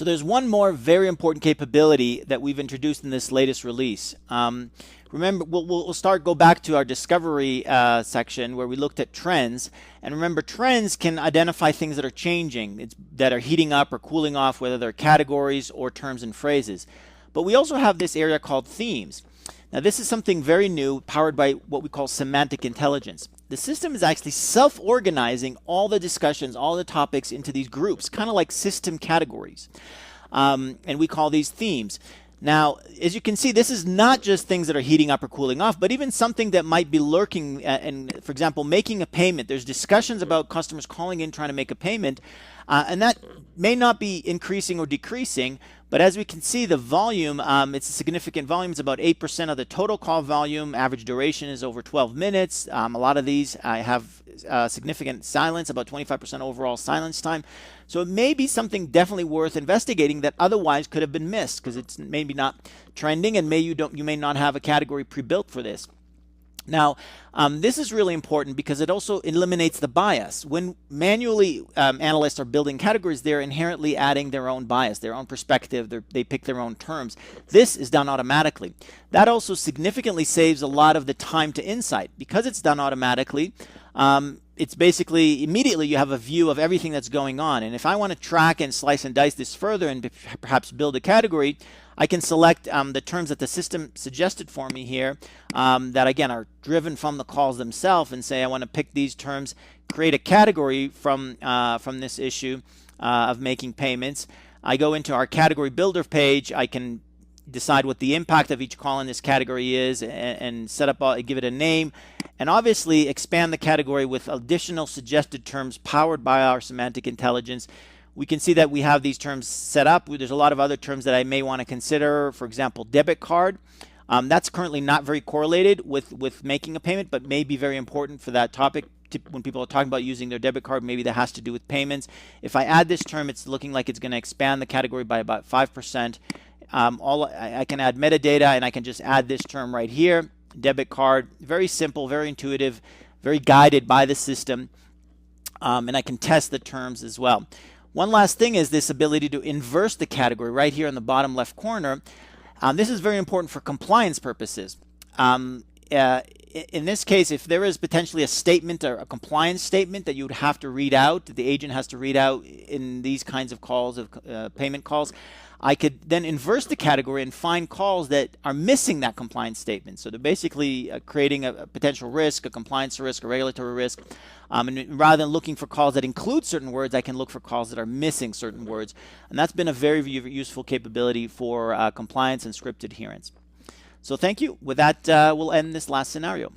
So there's one more very important capability that we've introduced in this latest release. Remember, go back to our discovery section where we looked at trends. And remember, trends can identify things that are changing, that are heating up or cooling off, whether they're categories or terms and phrases. But we also have this area called themes. Now, this is something very new, powered by what we call semantic intelligence. The system is actually self-organizing all the discussions, all the topics into these groups, kind of like system categories. And we call these themes. Now, as you can see, this is not just things that are heating up or cooling off, but even something that might be lurking, and for example, making a payment. There's discussions about customers calling in trying to make a payment, and that may not be increasing or decreasing, but as we can see, the volume, it's a significant volume. It's about 8% of the total call volume. Average duration is over 12 minutes. A lot of these have significant silence, about 25% overall silence time. So it may be something definitely worth investigating that otherwise could have been missed because it's maybe not trending, and you may not have a category pre-built for this. Now, this is really important because it also eliminates the bias. When manually analysts are building categories, they're inherently adding their own bias, their own perspective. They pick their own terms. This is done automatically. That also significantly saves a lot of the time to insight. Because it's done automatically, it's basically immediately you have a view of everything that's going on. And if I want to track and slice and dice this further and perhaps build a category, I can select the terms that the system suggested for me here that, again, are driven from the calls themselves, and say I want to pick these terms, create a category from this issue of making payments. I go into our category builder page. I can decide what the impact of each call in this category is and set up, give it a name, and obviously expand the category with additional suggested terms powered by our semantic intelligence. We can see that we have these terms set up. There's a lot of other terms that I may want to consider. For example, debit card. That's currently not very correlated with making a payment, but may be very important for that topic. When people are talking about using their debit card, maybe that has to do with payments. If I add this term, it's looking like it's going to expand the category by about 5%. I can add metadata, and I can just add this term right here, debit card. Very simple, very intuitive, very guided by the system. And I can test the terms as well. One last thing is this ability to inverse the category right here in the bottom left corner. This is very important for compliance purposes. In this case, if there is potentially a statement or a compliance statement that you would have to read out, that the agent has to read out in these kinds of calls, of payment calls, I could then inverse the category and find calls that are missing that compliance statement. So they're basically creating a potential risk, a compliance risk, a regulatory risk. And rather than looking for calls that include certain words, I can look for calls that are missing certain words. And that's been a very useful capability for compliance and script adherence. So thank you. With that, we'll end this last scenario.